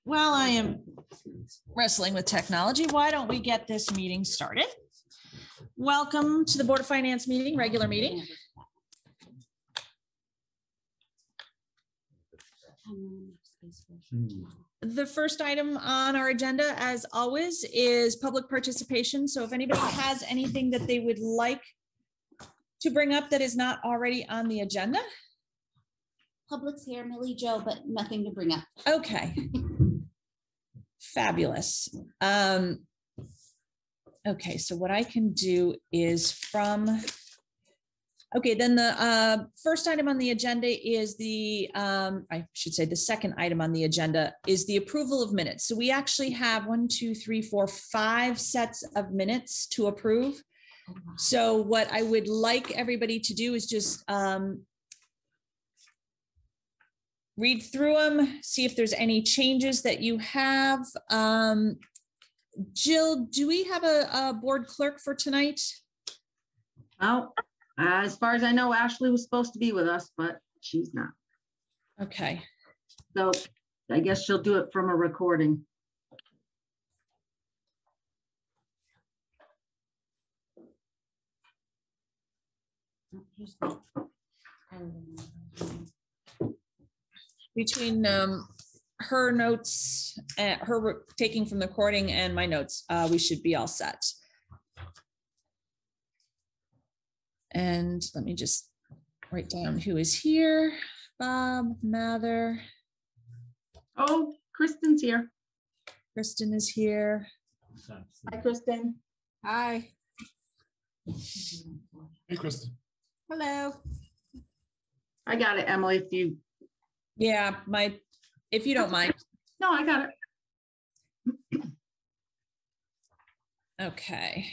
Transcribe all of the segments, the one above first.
While I am wrestling with technology, why don't we get this meeting started? Welcome to the Board of Finance meeting, regular meeting. The first item on our agenda, as always, is public participation. So if anybody has anything that they would like to bring up that is not already on the agenda. Public's here, Millie Jo, but nothing to bring up. Okay. Fabulous. Okay, so what I can do is then the first item on the agenda is I should say the second item on the agenda is the approval of minutes. So we actually have 5 sets of minutes to approve. So what I would like everybody to do is just read through them, see if there's any changes that you have. Jill, do we have a board clerk for tonight? Well, as far as I know, Ashley was supposed to be with us, but she's not. Okay. So I guess she'll do it from a recording. Between her notes, her taking from the recording and my notes, we should be all set. And let me just write down who is here. Bob Mather. Oh, Kristen's here. Kristen is here. Hi, Kristen. Hi. Hey, Kristen. Hello. I got it, Emily, if you. Yeah, if you don't mind. No, I got it. Okay.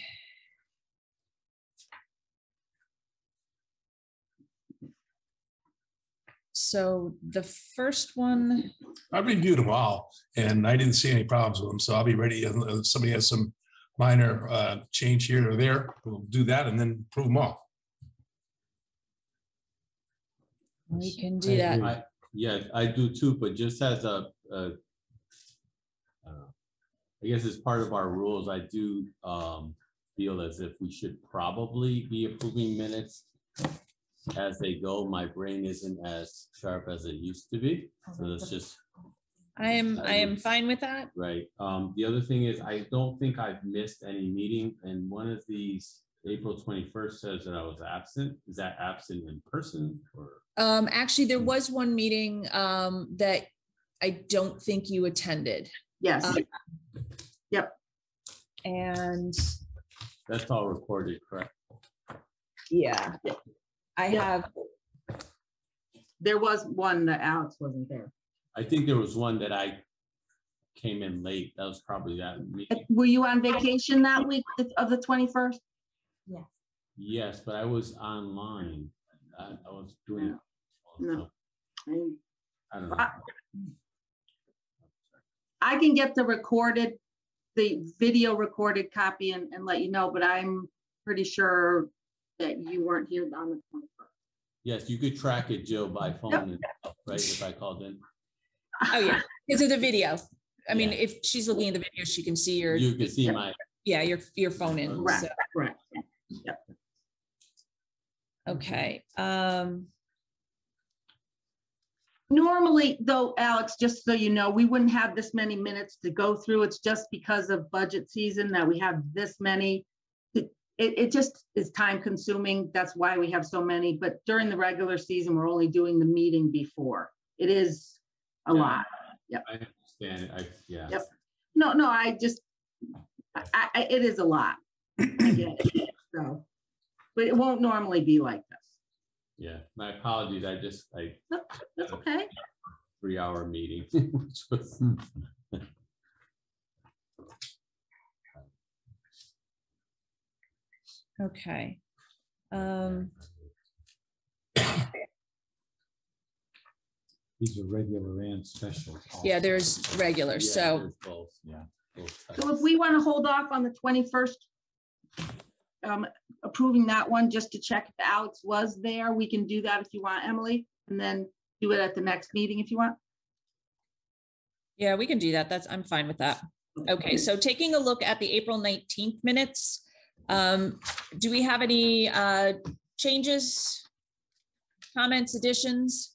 So the first one. I reviewed them all and I didn't see any problems with them. So I'll be ready. If somebody has some minor change here or there, we'll do that and then prove them all. We can do that. Yeah, I do too, but just as I guess as part of our rules, I do feel as if we should probably be approving minutes as they go. My brain isn't as sharp as it used to be. So that's just. I am fine with that. Right. The other thing is I don't think I've missed any meeting, and one of these April 21st says that I was absent. Is that absent in person or? Actually, there was one meeting that I don't think you attended. Yes. Yep. And that's all recorded, correct? Yeah. I have. There was one that Alex wasn't there. I think there was one that I came in late. That was probably that meeting. Were you on vacation that week of the 21st? Yes. Yes, but I was online. I was doing. No. I don't know. I can get the video recorded copy and let you know, but I'm pretty sure that you weren't here on the 21st. Yes, you could track it, Jill, by phone, Yep. and stuff, right? If I called in. Oh yeah, because of the video. I mean, Yeah. if she's looking at the video, she can see your. You can see my. Yeah, your phone in. Correct. So. Correct. Yep. Okay. Normally, though, Alex, just so you know, we wouldn't have this many minutes to go through. It's just because of budget season that we have this many. It just is time consuming. That's why we have so many. But during the regular season, we're only doing the meeting before. It is a lot. Yep. I understand it. Yeah. Yep. No, it is a lot. I get it. So, but it won't normally be like this. Yeah. My apologies. That's okay. 3-hour meeting, which was. Okay. These are regular and special. Yeah, there's regular. Yeah, So there's both. Yeah. Both types. So if we want to hold off on the 21st, approving that one just to check if Alex was there, we can do that if you want, Emily, and then do it at the next meeting if you want. Yeah, we can do that. I'm fine with that. Okay, so taking a look at the April 19th minutes, do we have any changes, comments, additions?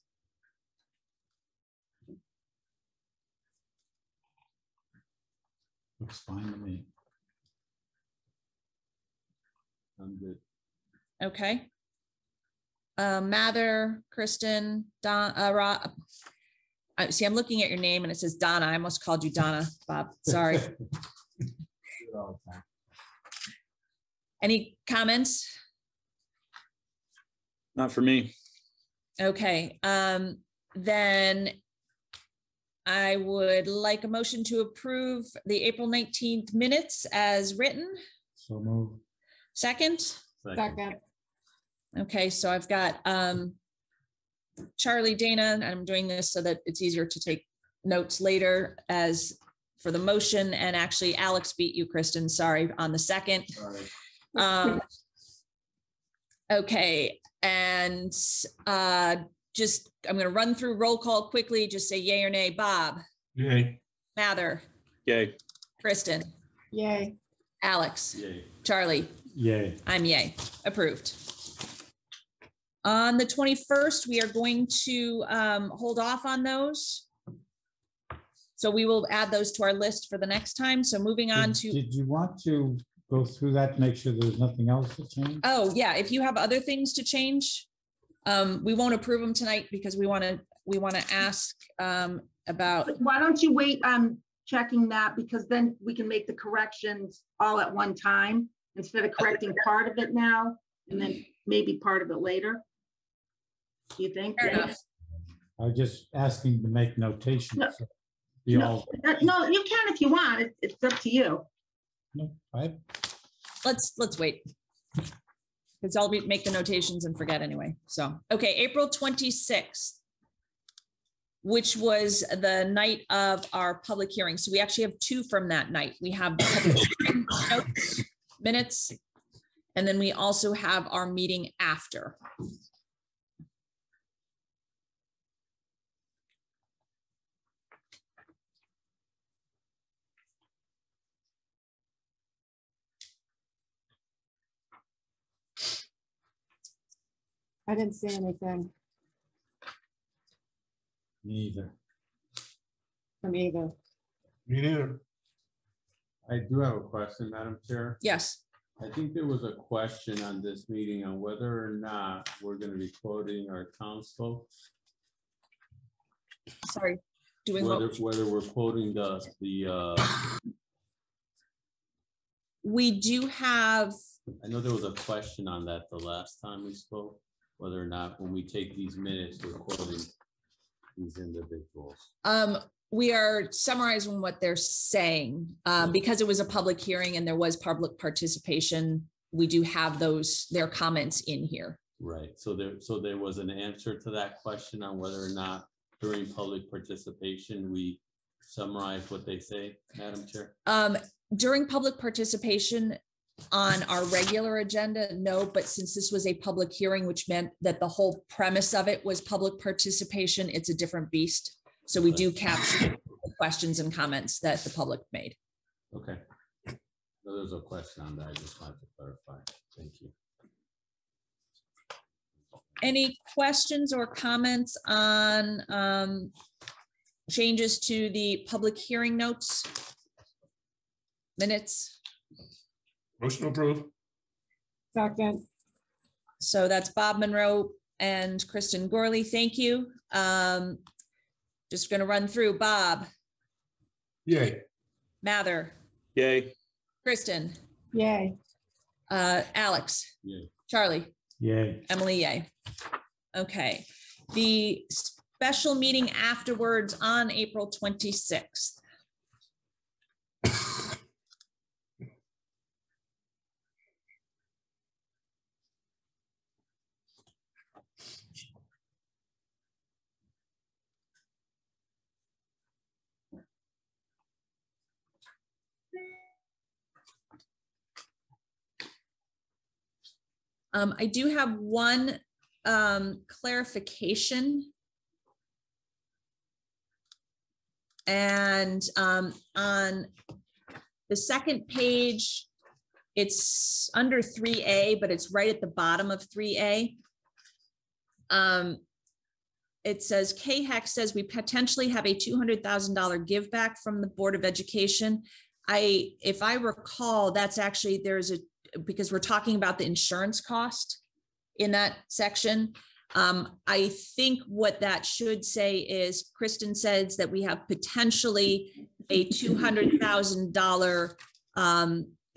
Looks fine to me. I'm good. Okay. Mather, Kristen, Don, see, I'm looking at your name and it says Donna. I almost called you Donna, Bob. Sorry. Any comments? Not for me. Okay, then I would like a motion to approve the April 19th minutes as written. So move. Second? Second. Okay, so I've got Charlie, Dana, and I'm doing this so that it's easier to take notes later as for the motion, and actually Alex beat you, Kristen, sorry, on the second. Okay, and just, I'm gonna run through roll call quickly, just say yay or nay. Bob, Yay. Mather, Yay. Kristen, Yay. Alex, Yay. Charlie, Yay. I'm yay, approved. On the 21st, we are going to hold off on those. So we will add those to our list for the next time. So moving on to, Did you want to go through that, make sure there's nothing else to change? oh yeah, if you have other things to change, we won't approve them tonight because we want to ask about, Why don't you wait on checking that, because then we can make the corrections all at one time instead of correcting part of it now and then maybe part of it later. Do you think? fair enough. I was just asking to make notations. No. So you all, No, you can if you want. It's up to you. no, I, Let's wait. Because I'll make the notations and forget anyway. So, okay, April 26th, which was the night of our public hearing. So we actually have two from that night. We have the public hearing notes, minutes, and then we also have our meeting after. I didn't see anything neither. from either. Me neither. I do have a question, Madam Chair. Yes, I think there was a question on this meeting on whether or not we're gonna be quoting our townsfolk. sorry. Doing Whether, what? whether we're quoting the, We do have, I know there was a question on that the last time we spoke, whether or not when we take these minutes, we're quoting these individuals. we are summarizing what they're saying. Because it was a public hearing and there was public participation, we do have their comments in here. Right, so there was an answer to that question on whether or not during public participation, we summarize what they say, Madam Chair? During public participation on our regular agenda, no, but since this was a public hearing, which meant that the whole premise of it was public participation, it's a different beast. So we do capture the questions and comments that the public made. Okay. No, there's a question on that, I just wanted to clarify. Thank you. Any questions or comments on changes to the public hearing notes? Minutes? Motion to approve. Second. So that's Bob Monroe and Kristen Gorley. Thank you. Just going to run through. Bob, Yay. Mather, Yay. Kristen, Yay. Alex, Yay. Charlie, Yay. Emily, yay. Okay. The special meeting afterwards on April 26th. I do have one clarification. And on the second page, it's under 3A, but it's right at the bottom of 3A. It says, KHEC says we potentially have a $200,000 give back from the Board of Education. If I recall, that's actually, because we're talking about the insurance cost in that section. I think what that should say is, Kristen says that we have potentially a $200,000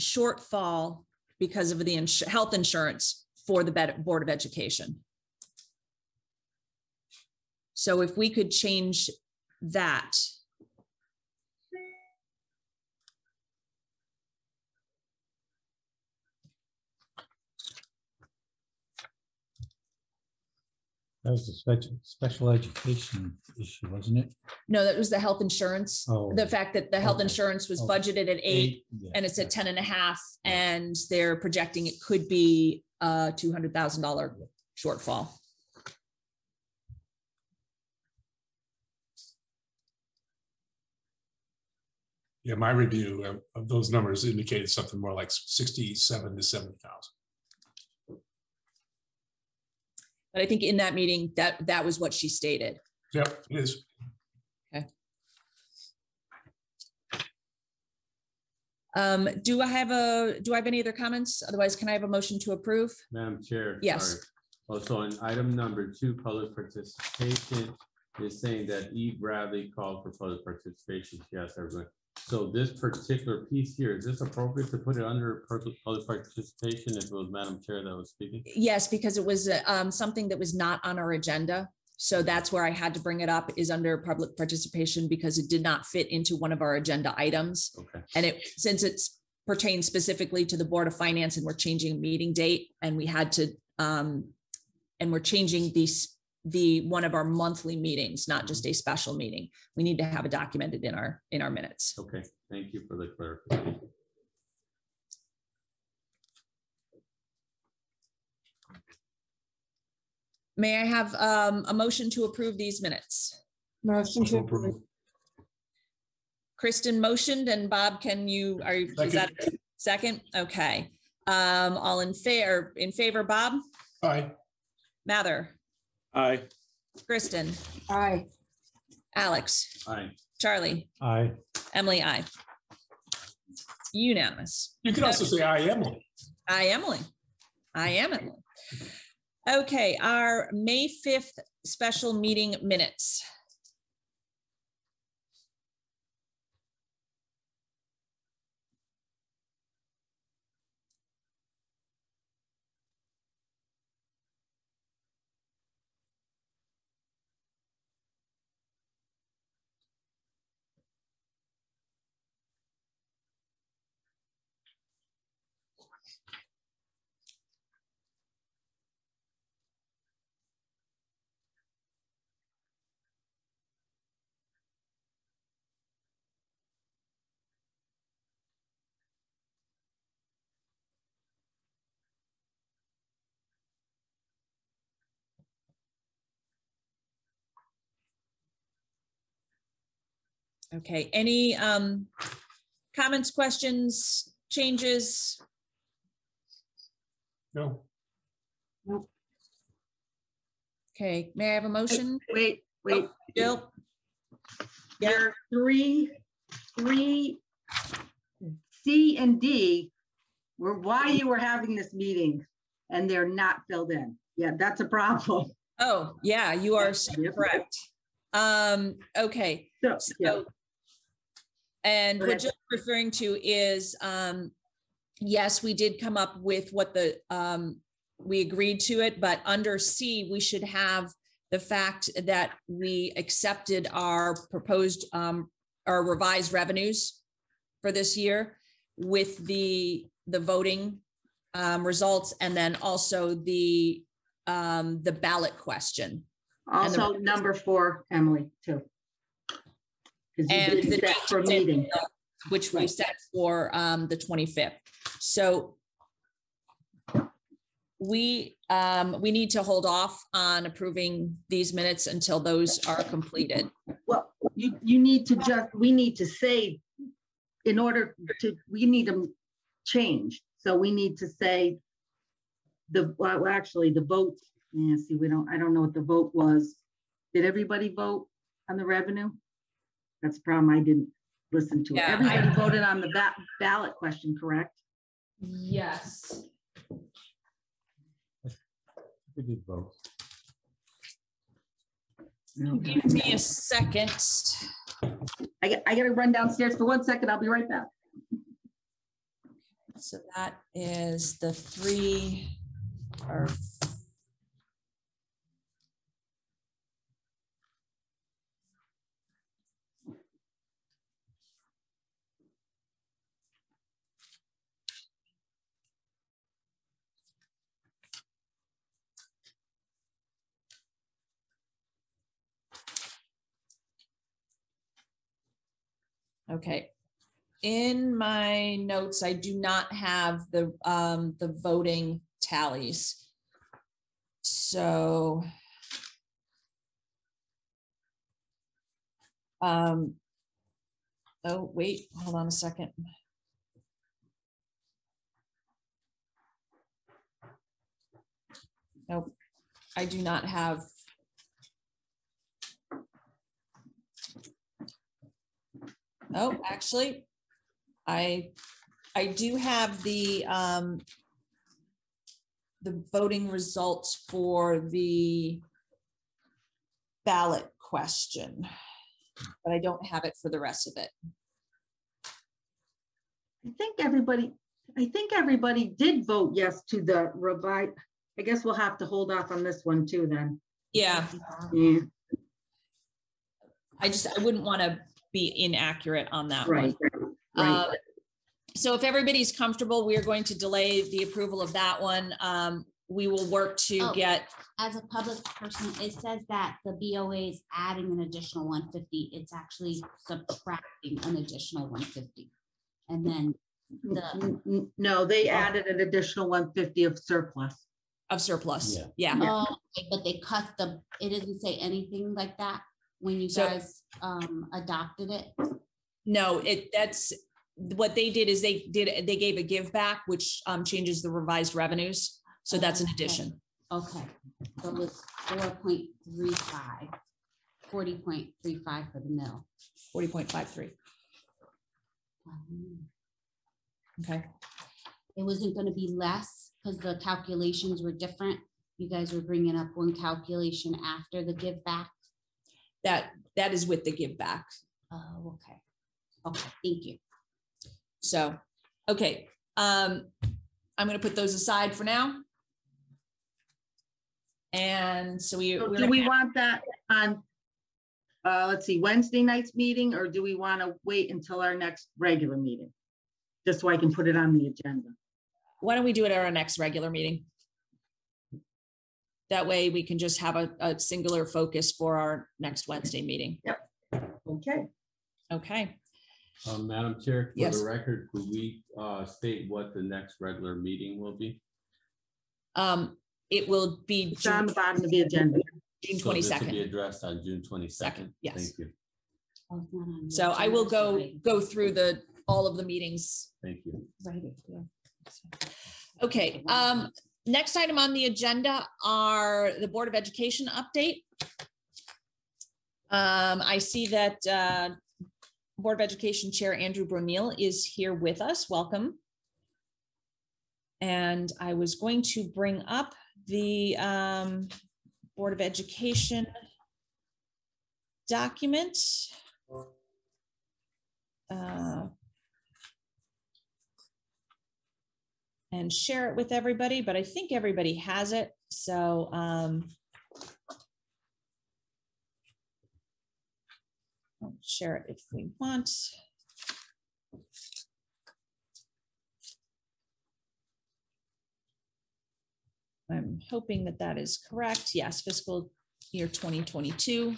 shortfall because of the health insurance for the Board of Education. So if we could change that. That was the special education issue, wasn't it? No, that was the health insurance. Oh. The fact that the health Okay. insurance was Oh. budgeted at 8 yeah, and it's at yeah. 10.5, and they're projecting it could be a $200,000 shortfall. Yeah, my review of those numbers indicated something more like 67 to 70,000. But I think in that meeting, that was what she stated. Yep, it is. Do I have any other comments? Otherwise, can I have a motion to approve? Madam Chair. Yes. sorry. Also, on item number 2, public participation is saying that E. Bradley called for public participation. Yes, everyone. So this particular piece here, is this appropriate to put it under public participation if it was Madam Chair that was speaking? Yes, because it was something that was not on our agenda. So that's where I had to bring it up, is under public participation, because it did not fit into one of our agenda items. Okay. And since it pertains specifically to the Board of Finance, and we're changing a meeting date, and we had to, and we're changing one of our monthly meetings, not just a special meeting. We need to have it documented in our minutes. Okay, thank you for the clarification. May I have a motion to approve these minutes? Motion to approve. Kristen motioned, and Bob, is that a second? Okay. All in favor, Bob? Aye. Mather, Aye. Kristen, Aye. Alex, Aye. Charlie, Aye. Emily, aye. Unanimous. You can also say I am. I am Emily. Okay, our May 5th special meeting minutes. Okay, any comments, questions, changes? No. Okay, may I have a motion? Wait. Jill? Yeah, There are three C and D were why you were having this meeting, and they're not filled in. Yeah, that's a problem. oh, yeah, you are Yep. correct. Okay, So, yeah. so, and what Correct. Jill's referring to is, yes, we did come up with what we agreed to it, but under C, we should have the fact that we accepted our proposed, our revised revenues for this year with the voting results, and then also the ballot question. Also, number 4, Emily, too. Because you And did the that for a meeting. which we set for the 25th. So we need to hold off on approving these minutes until those are completed. Well, you need to we need to say, in order to, we need them changed. So we need to say well, actually the vote, yeah, see, I don't know what the vote was. Did everybody vote on the revenue? That's the problem. I didn't listen to it. Yeah, Everybody voted on the ballot question, correct? Yes. We did vote. Give me a second. I got to run downstairs for 1 second. I'll be right back. So that is the 3 or okay. In my notes, I do not have the voting tallies. So oh, wait, hold on a second. Nope, I do not have. Oh, actually, I do have the voting results for the ballot question, but I don't have it for the rest of it. I think everybody did vote yes to the revised. I guess we'll have to hold off on this one too then. Yeah, Yeah, I wouldn't want to be inaccurate on that right, one. right. So if everybody's comfortable, we are going to delay the approval of that one. We will work to get. As a public person, it says that the BOA is adding an additional 150. It's actually subtracting an additional 150. And then No, they added an additional 150 of surplus. Of surplus, Yeah. yeah. Okay, but they cut it doesn't say anything like that when you So- guys adopted it. No, that's what they did is they gave a give back, which changes the revised revenues. So that's an Okay. addition. Okay, so it was 4.35, 40.35 for the mill. 40.53. Okay. It wasn't going to be less because the calculations were different. You guys were bringing up one calculation after the give back. That is with the give back. Oh, okay. Okay, thank you. So, okay. I'm going to put those aside for now. And so Do we want that on, let's see, Wednesday night's meeting, or do we want to wait until our next regular meeting? Just so I can put it on the agenda. why don't we do it at our next regular meeting? That way we can just have a singular focus for our next Wednesday meeting. Okay. Okay. Madam Chair, for Yes. the record, could we state what the next regular meeting will be? It will be It's on the bottom of the agenda. June So this will be 22nd. addressed on June 22nd. Yes. Thank you. Oh, it's not on the So I will agenda, go through all of the meetings. Thank you. sorry. Okay, next item on the agenda are the Board of Education update. I see that Board of Education Chair Andrew Brunel is here with us. Welcome. And I was going to bring up the Board of Education document. And share it with everybody, but I think everybody has it. So I'll share it if we want. I'm hoping that that is correct. Yes, fiscal year 2022.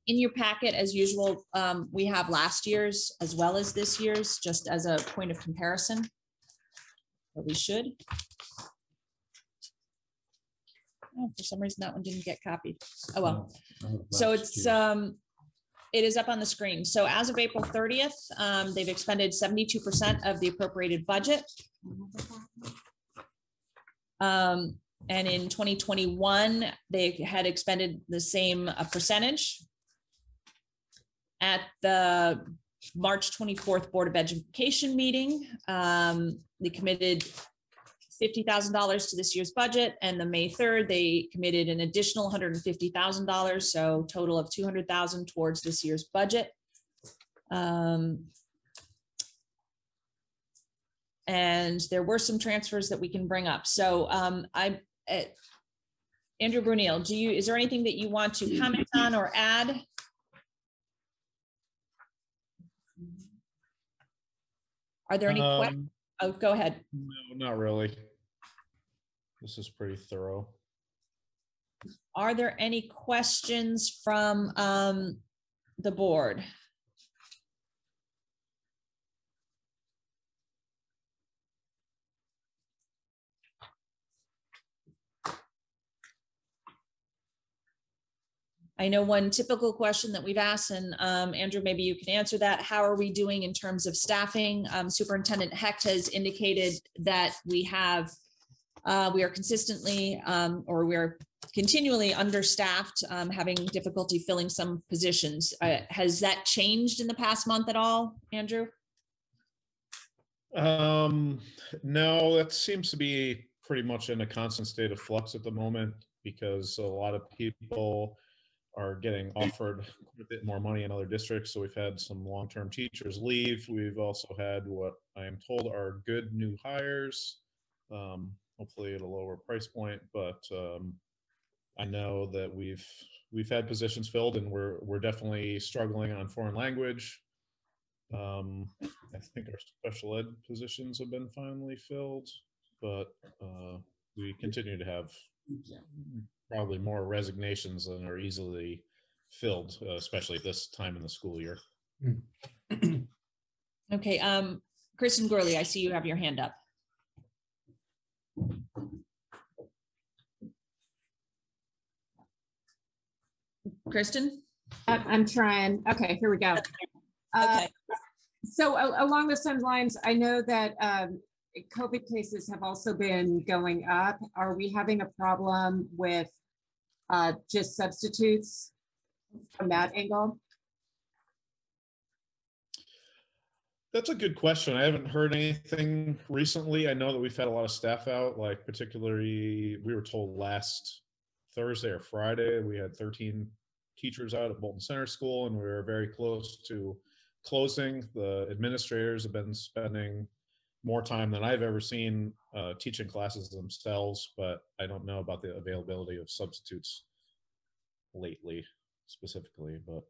In your packet, as usual, we have last year's as well as this year's, just as a point of comparison. But we should. Oh, for some reason that one didn't get copied. Oh, well. No, So last it's, year. it is up on the screen. So as of April 30th, they've expended 72% of the appropriated budget. And in 2021, they had expended the same percentage. At the March 24th Board of Education meeting, they committed $50,000 to this year's budget, and the May 3rd, they committed an additional $150,000, so total of $200,000 towards this year's budget. And there were some transfers that we can bring up. So Andrew Brunel, is there anything that you want to comment on or add? Are there any questions? Oh, go ahead. No, not really. This is pretty thorough. Are there any questions from the board? I know one typical question that we've asked, and Andrew, maybe you can answer that. How are we doing in terms of staffing? Superintendent Hecht has indicated that we are consistently or we're continually understaffed, having difficulty filling some positions. Has that changed in the past month at all, Andrew? No, that seems to be pretty much in a constant state of flux at the moment, because a lot of people are getting offered a bit more money in other districts. So we've had some long-term teachers leave. We've also had what I am told are good new hires, hopefully at a lower price point. But I know that we've had positions filled, and we're definitely struggling on foreign language. I think our special ed positions have been finally filled, but we continue to have probably more resignations than are easily filled, especially at this time in the school year. Okay, Kristen Gurley, I see you have your hand up. Kristen? I'm trying. Okay, here we go. Okay. So along the same lines, I know that COVID cases have also been going up. Are we having a problem with just substitutes from that angle? That's a good question. I haven't heard anything recently. I know that we've had a lot of staff out, like particularly we were told last Thursday or Friday, we had 13 teachers out at Bolton Center School, and we were very close to closing. The administrators have been spending more time than I've ever seen teaching classes themselves, but I don't know about the availability of substitutes lately specifically. But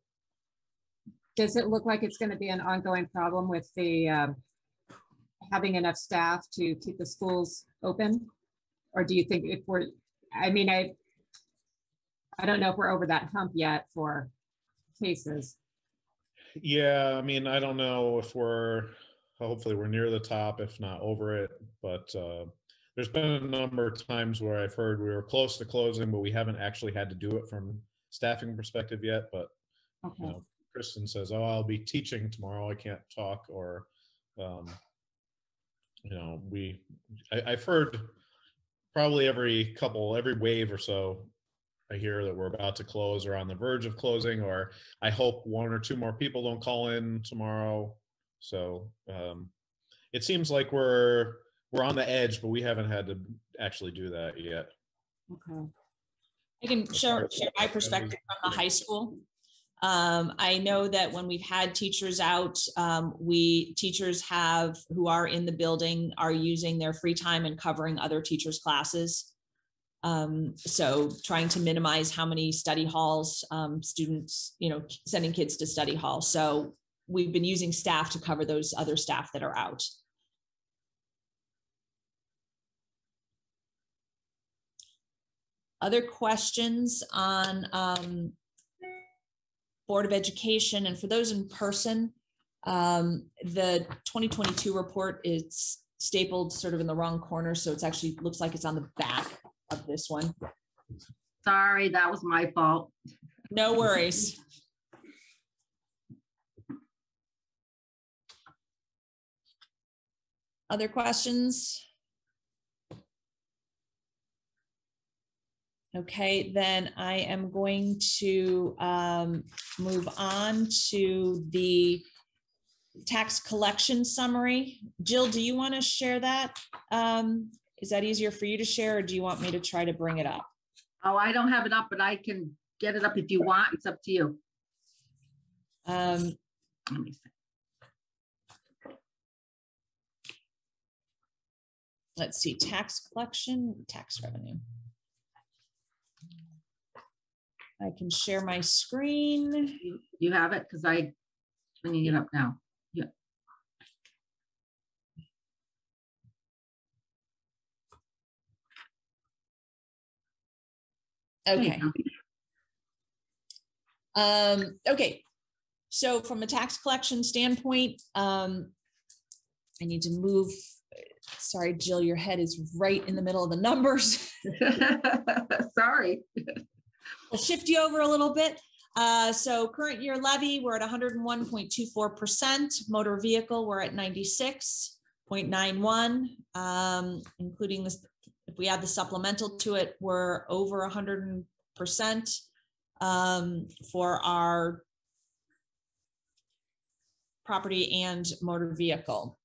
does it look like it's going to be an ongoing problem with the having enough staff to keep the schools open? Or do you think if we're, I mean, I don't know if we're over that hump yet for cases. Yeah, I mean, I don't know if hopefully we're near the top, if not over it, but there's been a number of times where I've heard we were close to closing, but we haven't actually had to do it from staffing perspective yet. But Okay. you know, Kristen says, "Oh, I'll be teaching tomorrow. I can't talk." Or, you know, I've heard probably every wave or so, I hear that we're about to close or on the verge of closing, or I hope one or two more people don't call in tomorrow. So it seems like we're on the edge, but we haven't had to actually do that yet. Okay. I can share my perspective from the high school. I know that when we've had teachers out, teachers who are in the building are using their free time and covering other teachers' classes. So trying to minimize how many study halls, students, sending kids to study hall. So we've been using staff to cover those other staff that are out. Other questions on Board of Education? And for those in person, the 2022 report is stapled sort of in the wrong corner. So it's actually looks like it's on the back of this one. Sorry, that was my fault. No worries. Other questions? Okay, then I am going to move on to the tax collection summary. Jill, do you want to share that? Is that easier for you to share, or do you want me to try to bring it up? Oh, I don't have it up, but I can get it up if you want. It's up to you. Let me see. Let's see, tax collection, tax revenue. I can share my screen. You have it? Because I'm bringing it up now. Yeah. Okay. Okay. So from a tax collection standpoint, I need to move. Sorry, Jill, your head is right in the middle of the numbers. Sorry. I'll shift you over a little bit. So current year levy, we're at 101.24%. Motor vehicle, we're at 96.91, including this. If we add the supplemental to it, we're over 100% for our property and motor vehicle.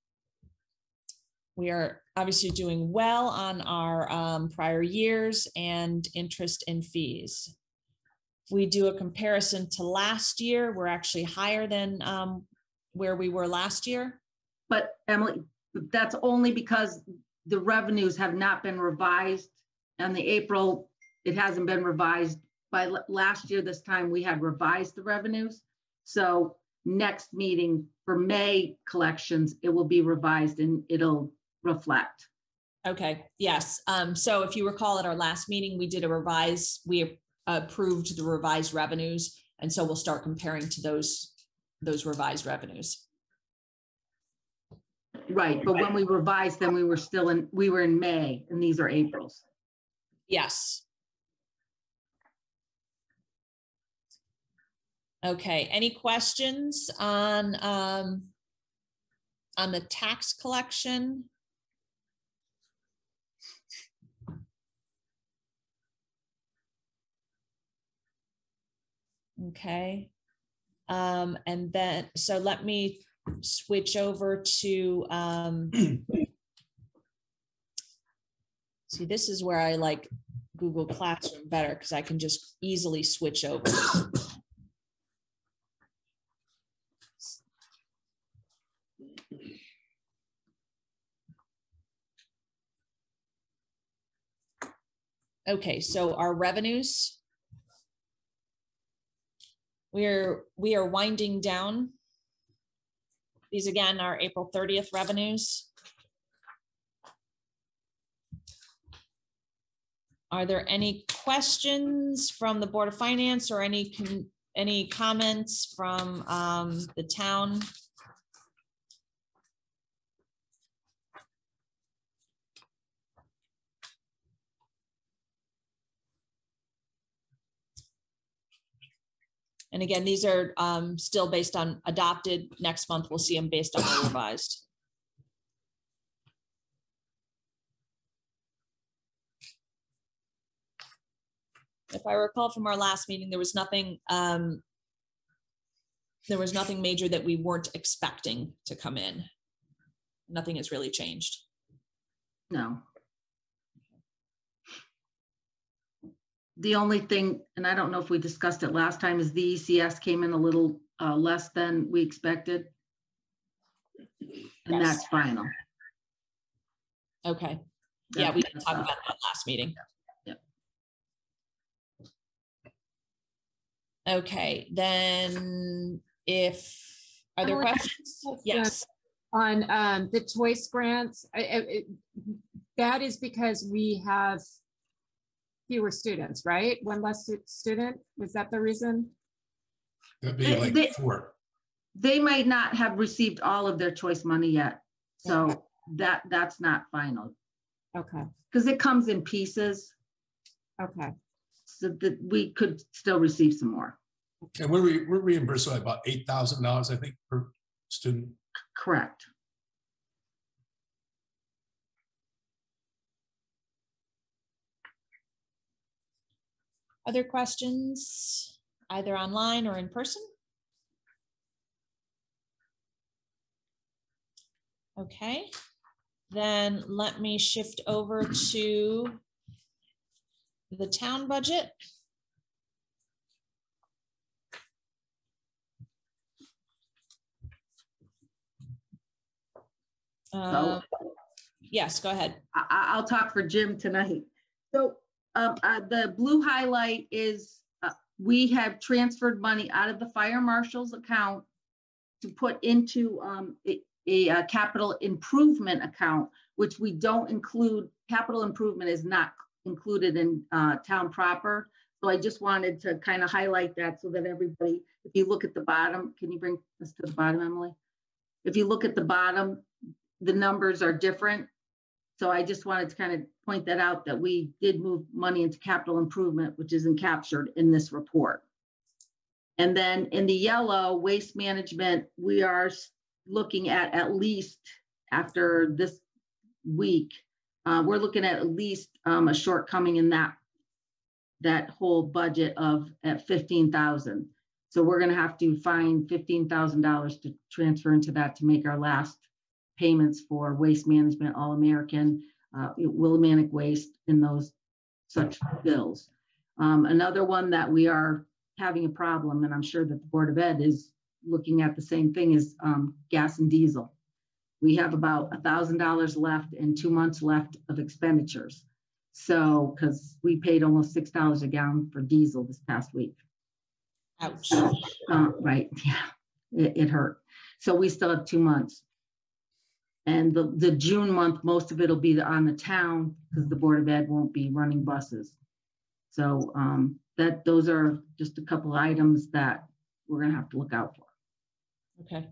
We are obviously doing well on our prior years and interest and fees. We do a comparison to last year. We're actually higher than where we were last year. But Emily, that's only because the revenues have not been revised. And the April, it hasn't been revised. By last year, this time we had revised the revenues. So next meeting for May collections, it will be revised and it'll reflect. Okay, yes. So if you recall at our last meeting, we did a revise, we approved the revised revenues. And so we'll start comparing to those revised revenues. Right, but when we revised them, we were in May and these are April's. Yes. Okay, any questions on the tax collection? Okay. And then, so let me switch over to, see, this is where I like Google Classroom better because I can just easily switch over. Okay, so our revenues. We are winding down. These again are April 30th revenues. Are there any questions from the Board of Finance or any comments from the town? And again, these are still based on adopted. Next month, we'll see them based on the revised. If I recall from our last meeting, there was nothing major that we weren't expecting to come in. Nothing has really changed. No. The only thing, and I don't know if we discussed it last time, is the ECS came in a little less than we expected. And Yes. that's final. Okay. Yeah, we did talk about that last meeting. Yep. Okay, then are there questions? Yes. On the choice grants, that is because we have fewer students, right? One less student, was that the reason? That'd be like 4. They might not have received all of their choice money yet. So that's not final. Okay. Because it comes in pieces. Okay. so that we could still receive some more. And we're reimbursed by about $8,000, I think, per student. Correct. Other questions, either online or in person? Okay, then let me shift over to the town budget. Yes, go ahead. I'll talk for Jim tonight. So the blue highlight is we have transferred money out of the fire marshal's account to put into a capital improvement account, which we don't include. Capital improvement is not included in town proper. So I just wanted to kind of highlight that so that everybody, if you look at the bottom, can you bring this to the bottom, Emily? If you look at the bottom, the numbers are different. So I just wanted to kind of point that out, that we did move money into capital improvement, which isn't captured in this report. And then in the yellow, waste management, we are looking at least after this week, we're looking at least a shortcoming in that whole budget of at 15,000. So we're going to have to find $15,000 to transfer into that to make our last payments for waste management, All-American, Willimantic Waste, and those such bills. Another one that we are having a problem, and I'm sure that the Board of Ed is looking at the same thing, is gas and diesel. We have about $1,000 left and 2 months left of expenditures. So, because we paid almost $6 a gallon for diesel this past week. Ouch. Right, yeah, it hurt. So we still have 2 months. And the June month, most of it will be on the town because the Board of Ed won't be running buses. So those are just a couple of items that we're going to have to look out for. Okay.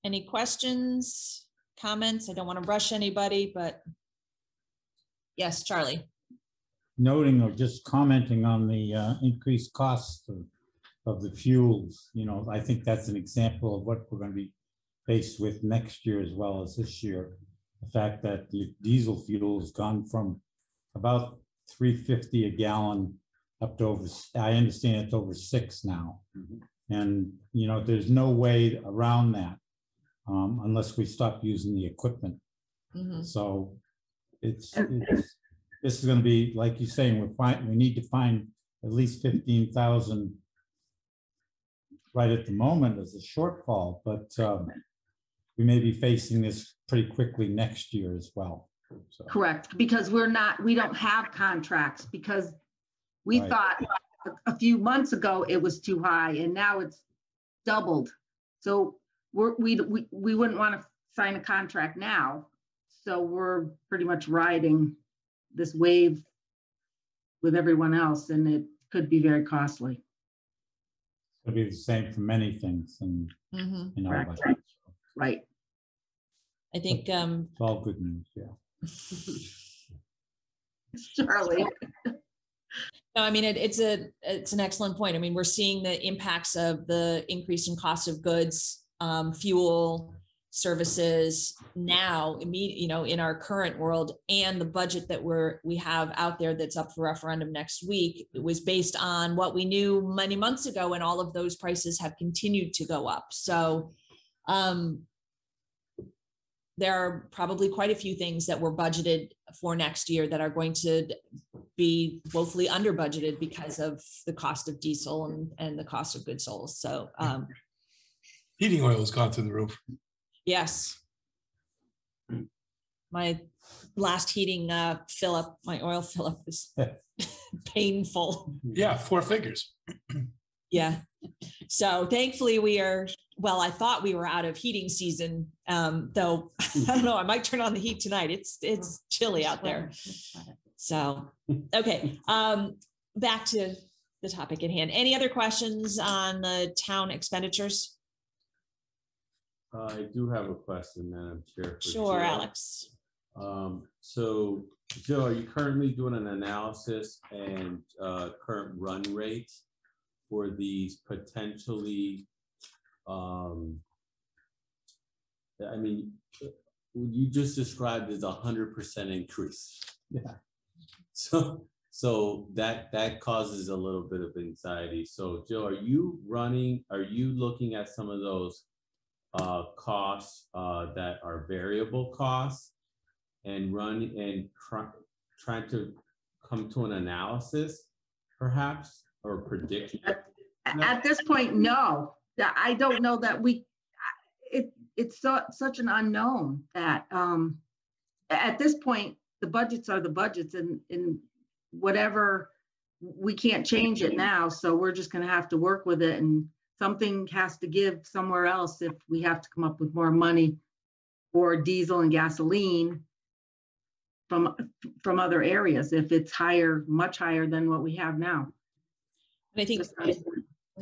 Any questions, comments? I don't want to rush anybody, but yes, Charlie. Noting or just commenting on the increased costs of the fuels, I think that's an example of what we're going to be faced with next year as well as this year. The fact that the diesel fuel has gone from about $3.50 a gallon up to over, I understand it's over $6 now. Mm-hmm. And, there's no way around that unless we stop using the equipment. Mm-hmm. So this is going to be, like you're saying, we need to find at least 15,000 right at the moment as a shortfall, but we may be facing this pretty quickly next year as well. So. Correct, because we don't have contracts, because we Right. thought a few months ago it was too high and now it's doubled. So we wouldn't want to sign a contract now. So we're pretty much riding this wave with everyone else, and it could be very costly. It'll be the same for many things, and Correct. Right. I think it's all good news. Yeah. Charlie. No, I mean, it's an excellent point. I mean, we're seeing the impacts of the increase in cost of goods, fuel, services now, in our current world, and the budget that we have out there that's up for referendum next week. It was based on what we knew many months ago, and all of those prices have continued to go up. So there are probably quite a few things that were budgeted for next year that are going to be woefully under budgeted because of the cost of diesel and the cost of goods sold. So Heating oil has gone through the roof. yes. My last heating my oil fill up was painful. Yeah, 4 figures. Yeah. So thankfully I thought we were out of heating season, though I don't know, I might turn on the heat tonight. It's chilly out there. So, okay, back to the topic at hand. Any other questions on the town expenditures? I do have a question, Madam Chair. for Sure, Jill. Alex. So Jill, are you currently doing an analysis and current run rate for these potentially, I mean, you just described as 100% increase. Yeah. So that causes a little bit of anxiety. So Jill, are you looking at some of those costs that are variable costs and trying to come to an analysis perhaps, or prediction? At this point, no. I don't know that it's such an unknown that at this point, the budgets are the budgets, and whatever, we can't change it now. So we're just going to have to work with it, and something has to give somewhere else if we have to come up with more money for diesel and gasoline from other areas, if it's higher, much higher than what we have now. And I think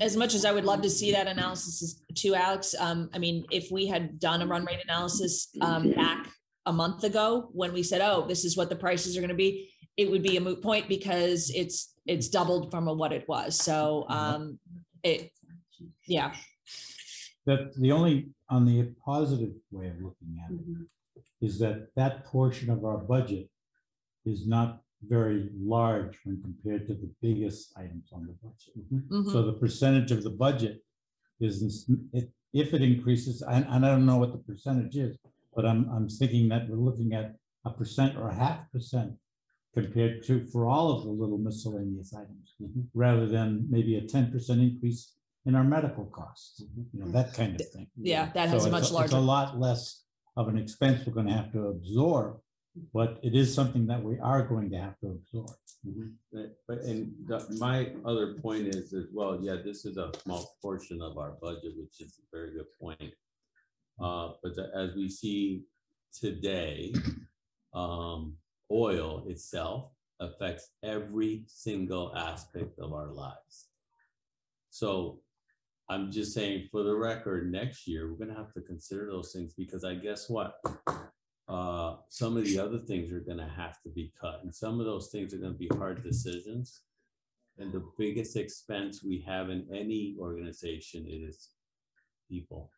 as much as I would love to see that analysis too, Alex, I mean, if we had done a run rate analysis back a month ago when we said, oh, this is what the prices are going to be, it would be a moot point because it's doubled from what it was. So yeah. That the only, on the positive way of looking at it, is that portion of our budget is not very large when compared to the biggest items on the budget. So the percentage of the budget is, if it increases, and I don't know what the percentage is, but I'm thinking that we're looking at 1% or 0.5% compared to, for all of the little miscellaneous items, rather than maybe a 10% increase in our medical costs, you know, that kind of thing. Yeah, that has So a much it's larger. a lot less of an expense we're going to have to absorb, but it is something that we are going to have to absorb. My other point is as well, yeah, this is a small portion of our budget, which is a very good point. But as we see today, oil itself affects every single aspect of our lives. So I'm just saying, for the record, next year, we're gonna have to consider those things, because I guess what? Some of the other things are gonna have to be cut, and some of those things are gonna be hard decisions. And the biggest expense we have in any organization is people.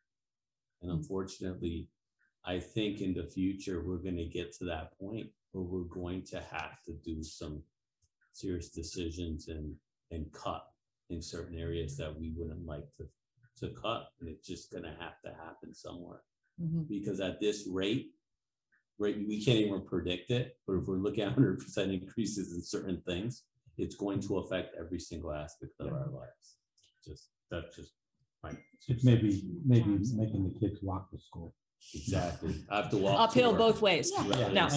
And unfortunately, I think in the future, we're gonna get to that point where we're going to have to do some serious decisions and cut in certain areas that we wouldn't like to cut. And it's just gonna have to happen somewhere. Because at this rate, we can't even predict it, but if we're looking at 100% increases in certain things, it's going to affect every single aspect of our lives. That's just fine. It may be making the kids walk to school. Exactly. I have to walk Uphill to work. both ways. Yeah. No.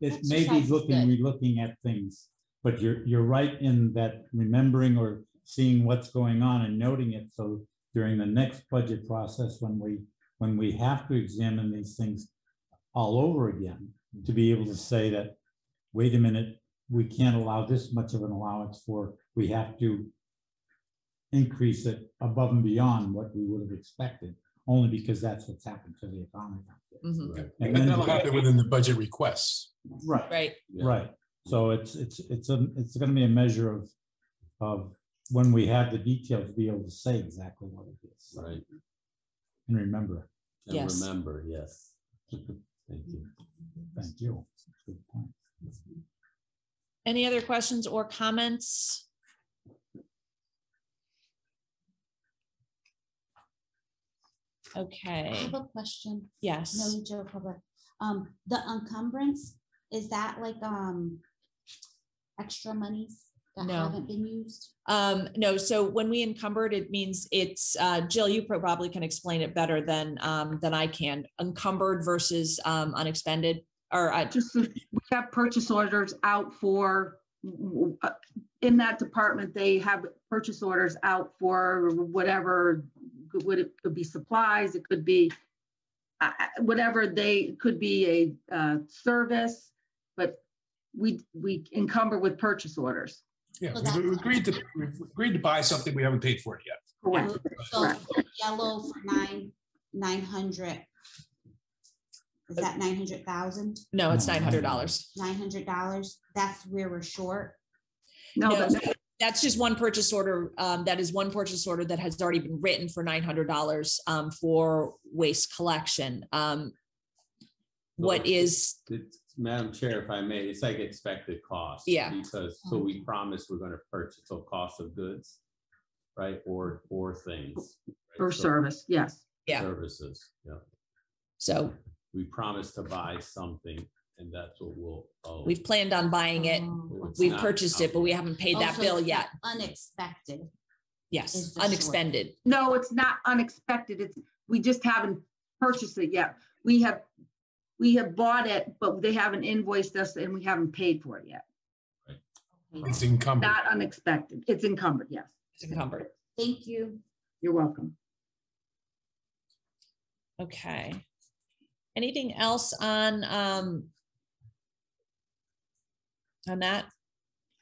It may be relooking at things, but you're right in that remembering or seeing what's going on and noting it. So during the next budget process, when we have to examine these things all over again, to be able to say that, wait a minute, we can't allow this much of an allowance for, we have to increase it above and beyond what we would have expected, only because that's what's happened to the economy. Right. And And then, that'll happen within the budget requests. right, Yeah. right. So it's going to be a measure of when we have the details, be able to say exactly what it is. Right. And remember. And Yes. remember, yes. Thank you. Thank you. Good point. Any other questions or comments? Okay. I have a question. Yes. No, Joe Public. The encumbrance, is that like extra monies that No. haven't been used? No, so when we encumbered, it means it's, Jill, you probably can explain it better than I can. Encumbered versus unexpended, or Just we have purchase orders out for, in that department, they have purchase orders out for whatever, it could be supplies, it could be whatever, they could be a service, but we encumber with purchase orders. Yeah, So we agreed to buy something we haven't paid for it yet. Correct. So Correct. yellow for 900. Is that 900,000? No, it's $900. $900? That's where we're short. No, No, that's that's just one purchase order. That is one purchase order that has already been written for $900 for waste collection. What is, Madam Chair, if I may, it's like expected cost. Yeah. Because, so we promise we're gonna purchase, so cost of goods, right, or things. right? for So service, yes. Yeah. Services, yeah. so We promise to buy something and that's what we'll owe. we've planned on buying it. Oh, It's We've not purchased it, but we out haven't paid that Also, bill it's yet. not Unexpected. is Yes, the short. unexpended. No, it's not unexpected. It's, we just haven't purchased it yet. We have bought it, but they haven't invoiced us and we haven't paid for it yet. It's encumbered. Not unexpected. It's encumbered, yes. It's encumbered. Thank you. You're welcome. Okay. Anything else on that?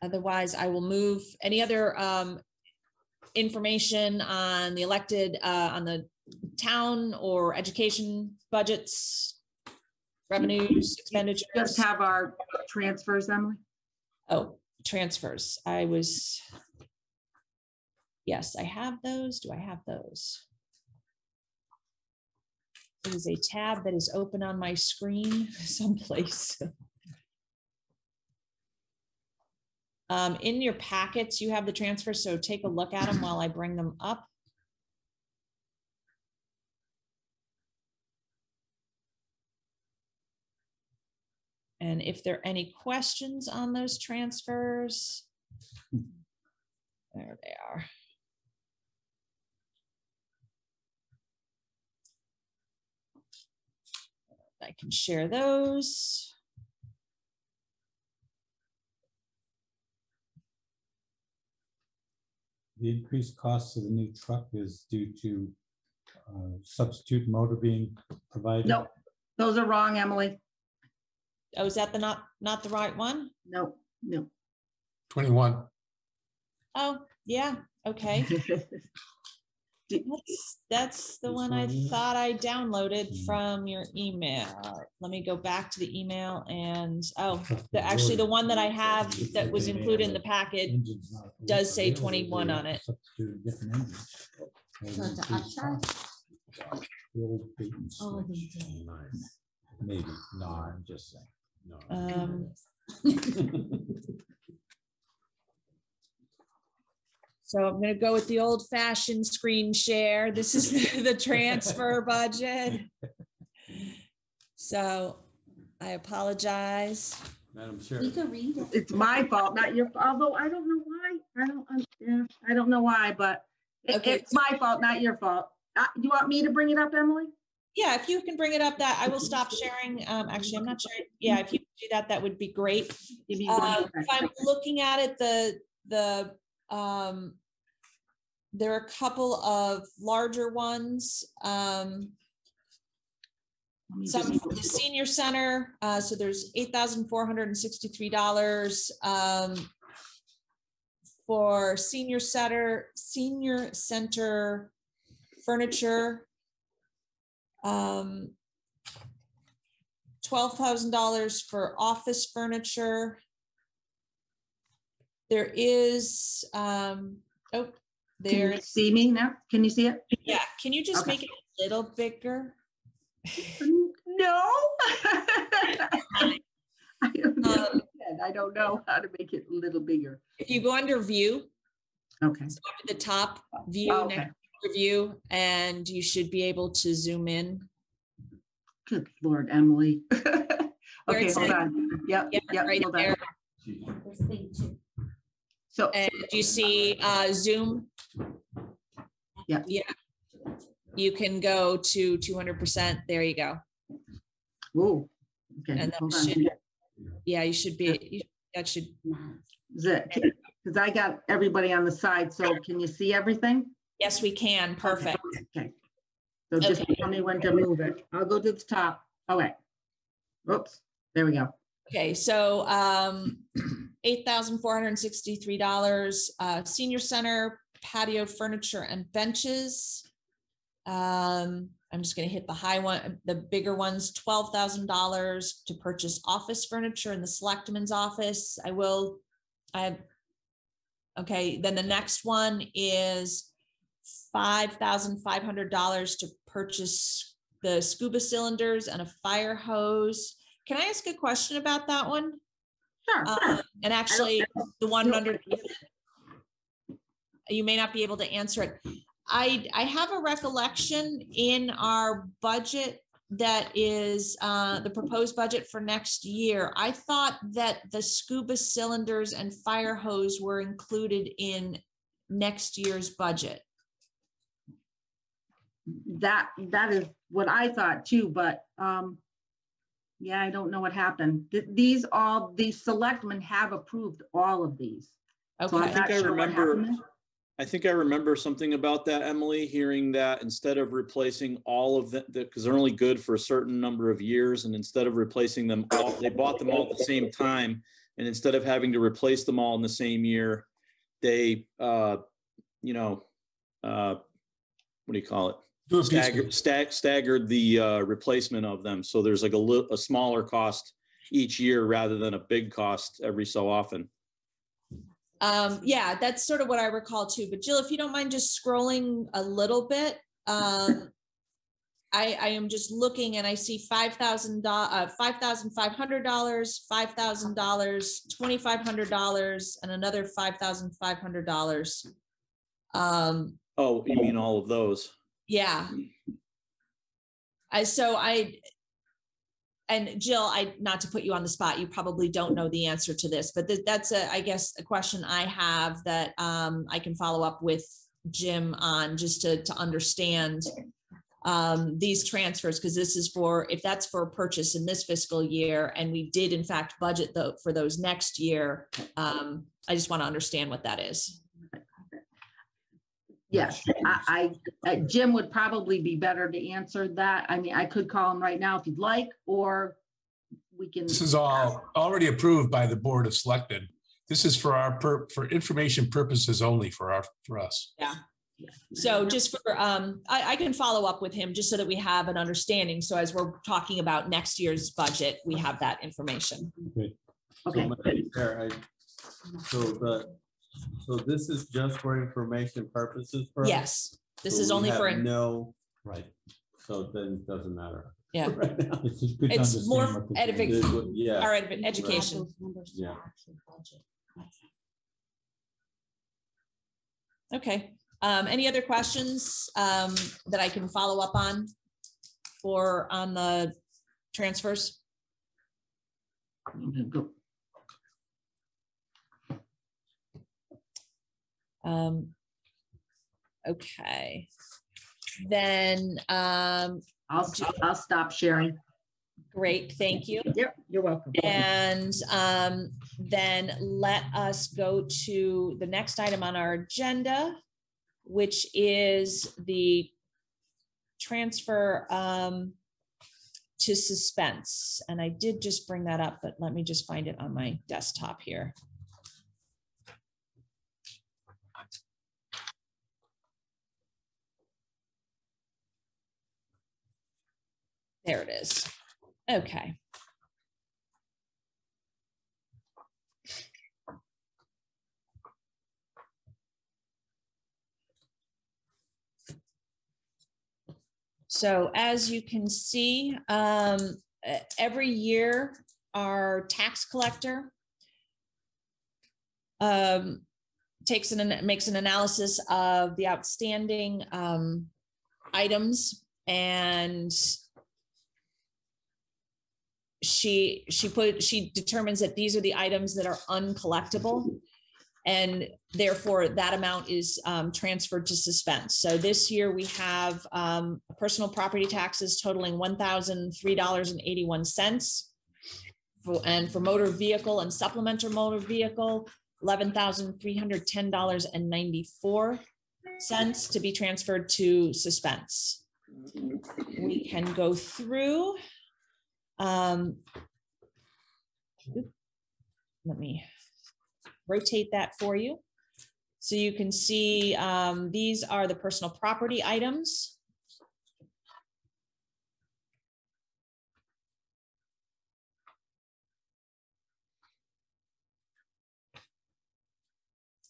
Otherwise, I will move. Any other information on the elected, on the town or education budgets, revenues, expenditures? Just have our transfers, Emily. Oh, transfers. Yes, I have those. Do I have those? It is a tab that is open on my screen someplace. In your packets, you have the transfers, so take a look at them while I bring them up. And if there are any questions on those transfers, there they are. I can share those. The increased cost of the new truck is due to substitute motor being provided. No, those are wrong, Emily. Oh, is that the not the right one? No, no. 21. Oh, yeah, okay. That's the This one I one here? thought I downloaded from your email. Let me go back to the email and, actually the one that I have that was included in the packet Engine's not does say available, 21 they on it. substitute a different engine. So it's an upcharge? The old bait and Oh, they switch. did. Nice. Maybe, no, I'm just saying. No. So I'm gonna go with the old fashioned screen share. This is the transfer budget. So I apologize. Madam Chair, We could read it. It's my fault, not your, although I don't know why. I don't know why, but Okay. it's my fault, not your fault. You want me to bring it up, Emily? Yeah, if you can bring it up, that I will stop sharing. Actually, I'm not sure. Yeah, if you could do that, that would be great. Give me one If second. I'm looking at it, there are a couple of larger ones. Let me Some just- from the senior center, so there's $8,463 for senior center furniture. $12,000 for office furniture. There is, Can you there's, see me now? Can you see it? yeah, can you just Okay. make it a little bigger? No. I don't know how to make it a little bigger. If you go under view, Okay. so up at the top, view, Okay. next to review, and you should be able to zoom in. Good Lord, Emily. Where Okay, it hold says- on. Yep, Yeah, yep, right hold on. there. This thing too. So, And do you see zoom? Yeah. Yeah. You can go to 200%. There you go. whoa, okay, And that hold on. should, yeah, you should be, that should, Is it, because I got everybody on the side, so can you see everything? yes, we can. Perfect. Okay. So just Okay. tell me when to move it. I'll go to the top. All right. Oops, there we go. Okay, so $8,463, senior center, patio furniture and benches. I'm just gonna hit the high one, the bigger ones, $12,000 to purchase office furniture in the selectman's office. Okay, then the next one is $5,500 to purchase the scuba cylinders and a fire hose. Can I ask a question about that one? Sure. And actually, the one underneath it, you may not be able to answer it. I have a recollection in our budget that is the proposed budget for next year. I thought that the scuba cylinders and fire hose were included in next year's budget. That is what I thought too, but yeah, I don't know what happened. These selectmen have approved all of these. So Okay. I'm not sure what happened. I think I remember something about that, Emily, hearing that instead of replacing all of them, because they're only good for a certain number of years, and instead of replacing them all, they bought them all at the same time. And instead of having to replace them all in the same year, they, what do you call it? Staggered the replacement of them. So there's like a smaller cost each year rather than a big cost every so often. Yeah, that's sort of what I recall too. But Jill, if you don't mind just scrolling a little bit, I am just looking and I see $5,500, $5,500, $2,500, and another $5,500. Oh, you mean all of those? Yeah. And Jill, not to put you on the spot, you probably don't know the answer to this, but that's I guess a question I have that I can follow up with Jim on, just to understand these transfers, because this is if that's for a purchase in this fiscal year, and we did in fact budget for those next year. I just want to understand what that is. Yes, Jim would probably be better to answer that. I mean, I could call him right now if you'd like, or we can. This is all already approved by the Board of Selectmen. This is for for information purposes only for us. Yeah. So just for, I can follow up with him just so that we have an understanding. So as we're talking about next year's budget, we have that information. Okay. So this is just for information purposes for us? Yes, this So is we only have for, right. So then it doesn't matter. yeah, Right now. It's just good to it's more understand what the- Yeah. our education. Yeah. Okay. Any other questions that I can follow up on on the transfers? Okay. Then I'll stop sharing. great, thank you. Yep, you're welcome. And then let us go to the next item on our agenda, which is the transfer to suspense. And I did just bring that up, but let me just find it on my desktop here. There it is. Okay. So as you can see, every year our tax collector makes an analysis of the outstanding items, and she determines that these are the items that are uncollectible, and therefore that amount is transferred to suspense. So this year we have personal property taxes totaling $1,003.81, and for motor vehicle and supplemental motor vehicle, $11,310.94 to be transferred to suspense. We can go through. Let me rotate that for you. So you can see these are the personal property items.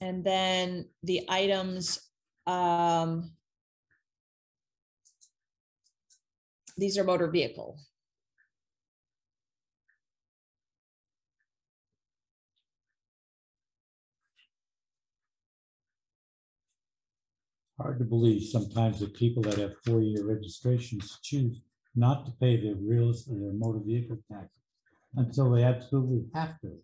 And then the items, these are motor vehicle. Hard to believe sometimes that people that have 4-year registrations choose not to pay their their motor vehicle tax until they absolutely have to.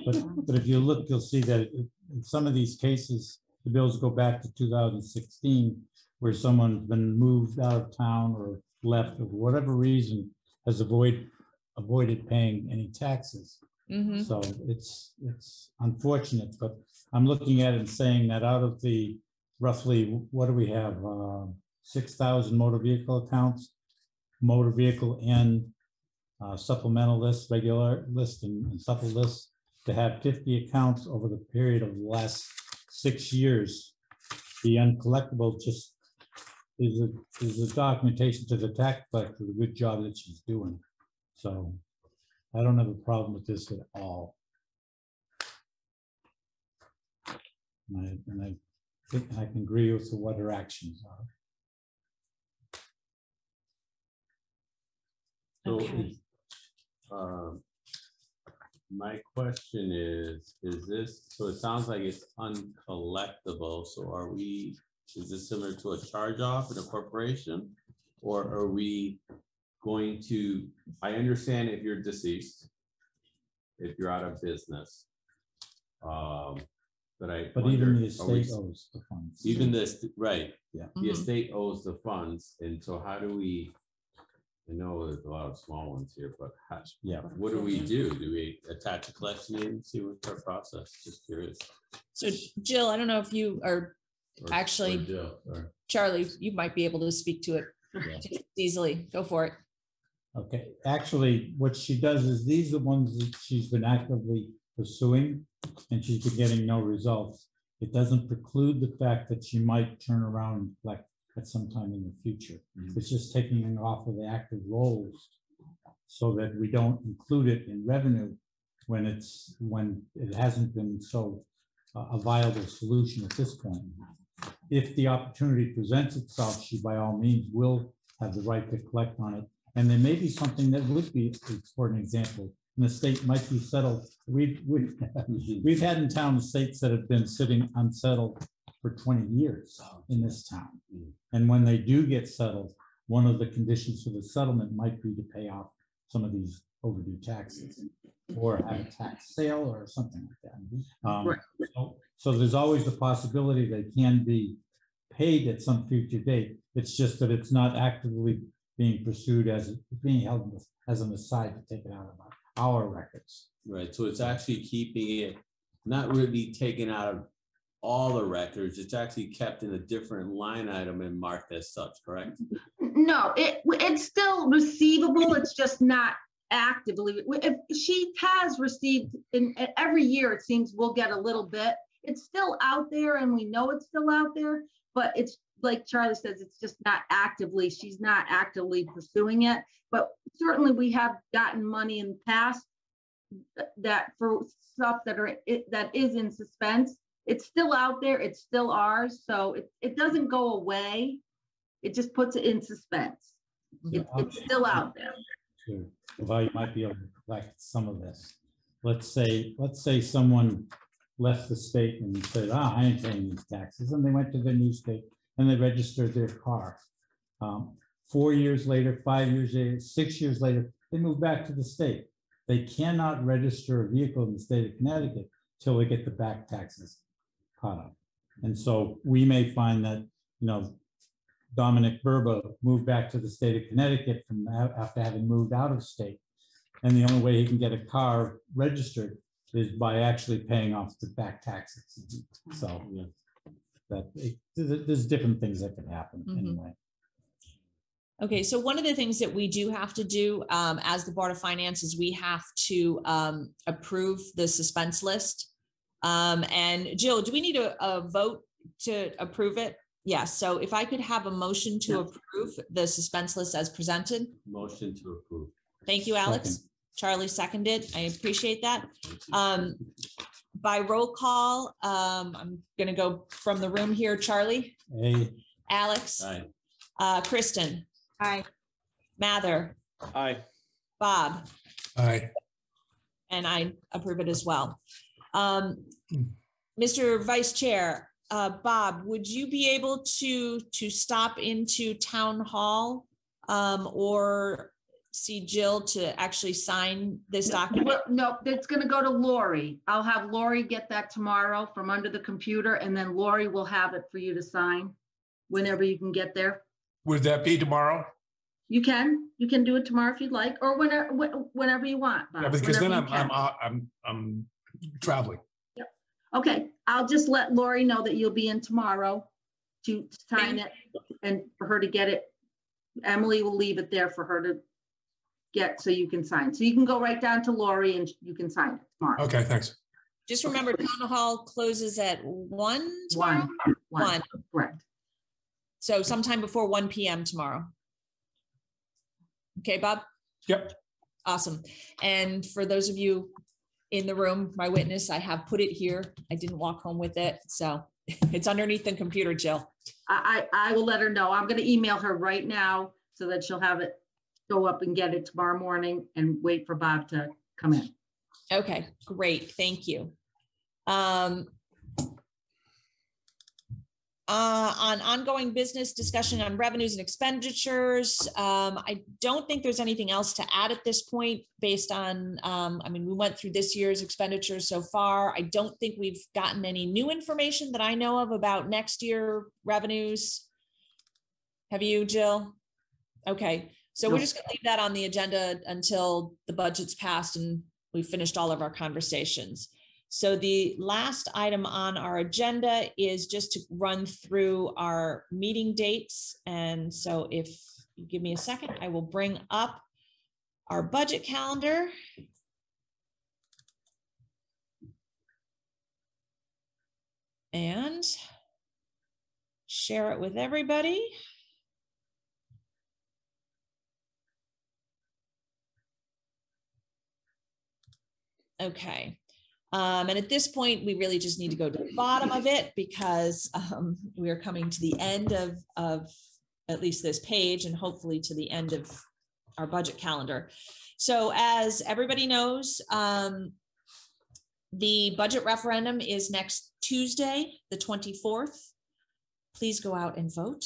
But if you look, you'll see that in some of these cases, the bills go back to 2016, where someone's been moved out of town or left, or for whatever reason, has avoided paying any taxes. Mhm. So it's unfortunate, but I'm looking at it and saying that out of the roughly, what do we have? 6,000 motor vehicle accounts, motor vehicle and supplemental list, regular list and supplemental list, to have 50 accounts over the period of the last 6 years. The uncollectible just is a documentation to the tax collector, the good job that she's doing. So I don't have a problem with this at all. And I think I can agree with what her actions are. So, Okay. my question is this, so it sounds like it's uncollectible, so is this similar to a charge off in a corporation? Or are we going to, I understand if you're deceased, if you're out of business. But But even the estate owes the funds. Even this, right, Yeah. the estate owes the funds, and so how do we, I know there's a lot of small ones here, but Yeah. what do we do? Do we attach a collection agency with our process? Just curious. So Jill, I don't know if you are, Or- Actually- or Jill, or- Charlie, you might be able to speak to it Yeah. just easily. Go for it. Okay, actually, what she does is these are the ones that she's been actively pursuing, and she's been getting no results. It doesn't preclude the fact that she might turn around and collect at some time in the future. Mhm. It's just taking it off of the active rolls so that we don't include it in revenue when it hasn't been so a viable solution at this point. If the opportunity presents itself, she by all means will have the right to collect on it. And there may be something that would be, for an example, an estate might be settled. We've had in town estates that have been sitting unsettled for 20 years in this town. And when they do get settled, one of the conditions for the settlement might be to pay off some of these overdue taxes or have a tax sale or something like that. Right. So there's always the possibility they can be paid at some future date. It's just that it's not actively being pursued as being held as an aside to take it out of our records. Right, so it's actually keeping it, not really taken out of all the records, it's actually kept in a different line item and marked as such, correct? No, it's still receivable. It's just not actively. If she has received every year, it seems we'll get a little bit. It's still out there and we know it's still out there, but it's like Charlie says, it's just not actively, she's not actively pursuing it. But certainly we have gotten money in the past that for stuff that is in suspense. It's still out there, it's still ours, so it doesn't go away. It just puts it in suspense. It's still out there. Sure. Well, you might be able to collect some of this. Let's say someone left the state and said, I ain't paying these taxes, and they went to their new state and they registered their car. 4 years later, 5 years later, 6 years later, they move back to the state. They cannot register a vehicle in the state of Connecticut till they get the back taxes caught up. And so we may find that, Dominic Burba moved back to the state of Connecticut after having moved out of state. And the only way he can get a car registered is by actually paying off the back taxes. So there's different things that could happen anyway. Okay, so one of the things that we do have to do as the Board of Finance is we have to approve the suspense list. And Jill, do we need a vote to approve it? Yes, so if I could have a motion to approve the suspense list as presented. Motion to approve. Thank you, Alex. Second. Charlie seconded. I appreciate that. By roll call, I'm gonna go from the room here. Charlie, A, Alex, Aye. Kristen, Aye. Mather, Aye. Bob, Aye. and I approve it as well. Mr. Vice Chair, Bob, would you be able to stop into Town Hall or see Jill to actually sign this document? Well, no, it's gonna go to Lori. I'll have Lori get that tomorrow from under the computer, and then Lori will have it for you to sign whenever you can get there. Would that be tomorrow? You can do it tomorrow if you'd like, or whenever you want. Bob, Yeah, because then whenever you can. I'm traveling. Okay, I'll just let Lori know that you'll be in tomorrow to sign it and for her to get it. Emily will leave it there for her to get so you can sign. So you can go right down to Lori and you can sign it tomorrow. Okay, thanks. Just remember, Town Hall closes at 1 tomorrow? One, correct. So sometime before 1 p.m. tomorrow. Okay, Bob? Yep. Awesome. And for those of you in the room, my witness, I have put it here. I didn't walk home with it. So it's underneath the computer, Jill. I will let her know. I'm going to email her right now so that she'll have it go up and get it tomorrow morning and wait for Bob to come in. Okay, great. Thank you. On ongoing business discussion on revenues and expenditures, I don't think there's anything else to add at this point based on, I mean, we went through this year's expenditures so far. I don't think we've gotten any new information that I know of about next year revenues. Have you, Jill? Okay, so we're just gonna leave that on the agenda until the budget's passed and we've finished all of our conversations. So the last item on our agenda is just to run through our meeting dates. And so if you give me a second, I will bring up our budget calendar. And share it with everybody. Okay. And at this point, we really just need to go to the bottom of it because we are coming to the end of at least this page and hopefully to the end of our budget calendar. So as everybody knows, the budget referendum is next Tuesday, the 24th. Please go out and vote.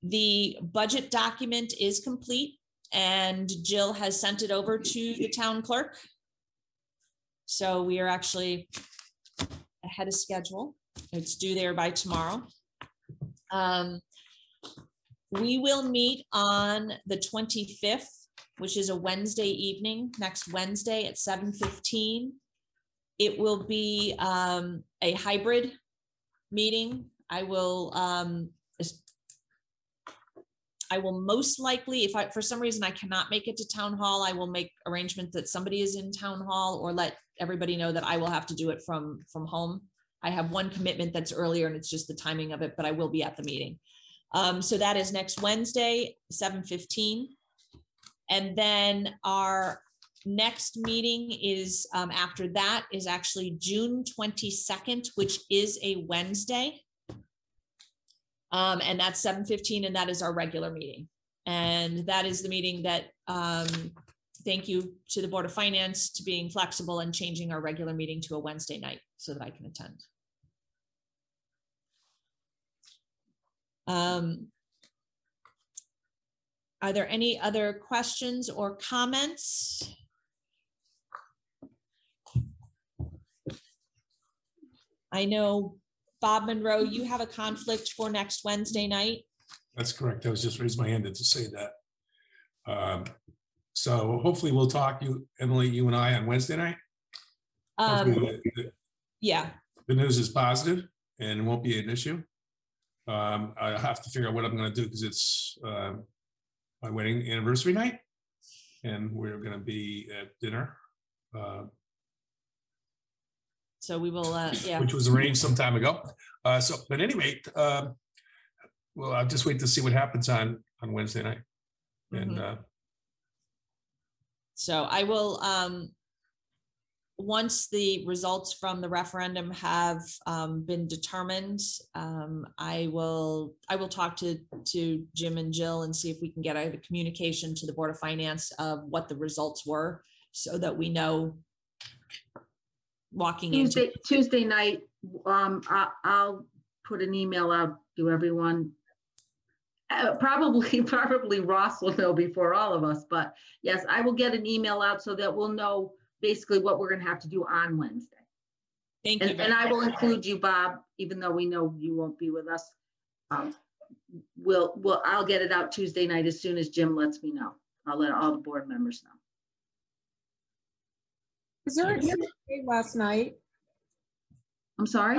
The budget document is complete and Jill has sent it over to the town clerk. So we are actually ahead of schedule. It's due there by tomorrow. We will meet on the 25th, which is a Wednesday evening, next Wednesday at 7:15. It will be a hybrid meeting. I will most likely, if for some reason I cannot make it to town hall, I will make arrangements that somebody is in town hall or let everybody know that I will have to do it from home. I have one commitment that's earlier and it's just the timing of it, but I will be at the meeting. So that is next Wednesday, 7:15. And then our next meeting is after that is actually June 22nd, which is a Wednesday. And that's 7:15, and that is our regular meeting. And that is the meeting that, thank you to the Board of Finance to being flexible and changing our regular meeting to a Wednesday night so that I can attend. Are there any other questions or comments? I know, Bob Monroe, you have a conflict for next Wednesday night. That's correct. I was just raising my hand to say that. So hopefully we'll talk, Emily, you and I on Wednesday night. Yeah. The news is positive and it won't be an issue. I have to figure out what I'm going to do because it's my wedding anniversary night. And we're going to be at dinner, So we will, yeah. which was arranged some time ago. But anyway, well, I'll just wait to see what happens on Wednesday night. And So I will, once the results from the referendum have been determined, I will talk to Jim and Jill and see if we can get a communication to the Board of Finance of what the results were, so that we know walking into. Tuesday night, I'll put an email out to everyone. Probably Ross will know before all of us, but yes, I will get an email out so that we'll know basically what we're going to have to do on Wednesday. Thank you. And I will include you, Bob, even though we know you won't be with us. I'll get it out Tuesday night as soon as Jim lets me know. I'll let all the board members know. Is there a Q&A last night? I'm sorry?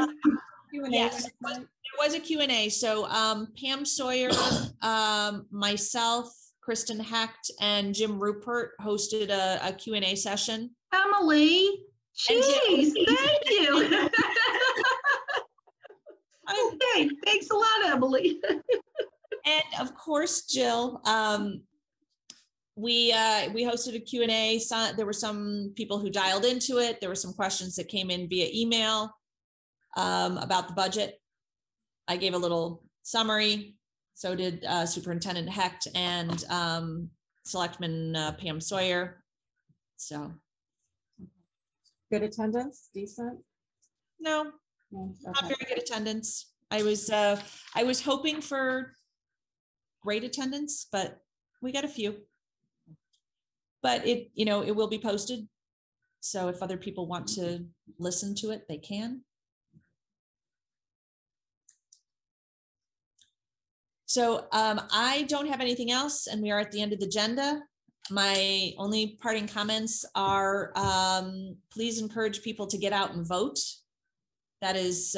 Q&A Yes, last night? there was a Q&A. So Pam Sawyer, myself, Kristen Hecht, and Jim Rupert hosted a Q&A session. Emily, And geez, thank you. Okay, thanks a lot, Emily. And of course, Jill, we hosted a Q&A. There were some people who dialed into it. There were some questions that came in via email about the budget. I gave a little summary. So did Superintendent Hecht and Selectman Pam Sawyer. So. Good attendance, decent? No, No, not okay. very good attendance. I was hoping for great attendance, but we got a few. But it will be posted. So if other people want to listen to it, they can. So I don't have anything else, and we are at the end of the agenda. My only parting comments are, please encourage people to get out and vote. That is,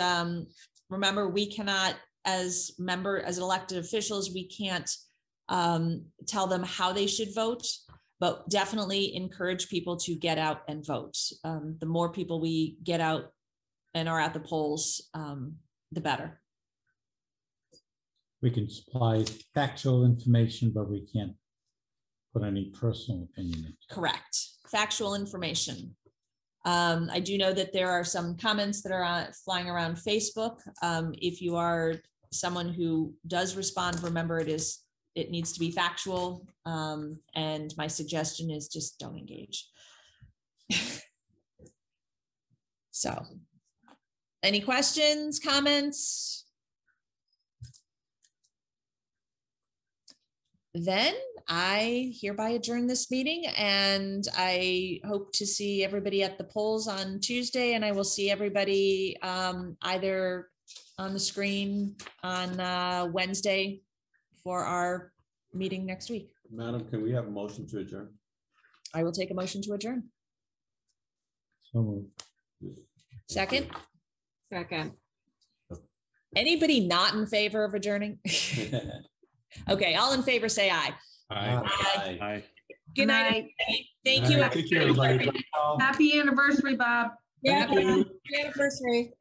remember, we cannot, as elected officials, we can't tell them how they should vote, but definitely encourage people to get out and vote. The more people we get out and are at the polls, the better. We can supply factual information, but we can't put any personal opinion in. Correct. Factual information. I do know that there are some comments that are flying around Facebook. If you are someone who does respond, remember it needs to be factual. And my suggestion is just don't engage. So, any questions, comments? Then I hereby adjourn this meeting, and I hope to see everybody at the polls on Tuesday, and I will see everybody either on the screen on Wednesday for our meeting next week. Madam, can we have a motion to adjourn? I will take a motion to adjourn. So moved. Second. Second. Anybody not in favor of adjourning? Okay, all in favor, say aye. Aye. Aye. Good night. Thank you. Take care, everybody. Happy anniversary, Bob. Yeah, Happy happy anniversary.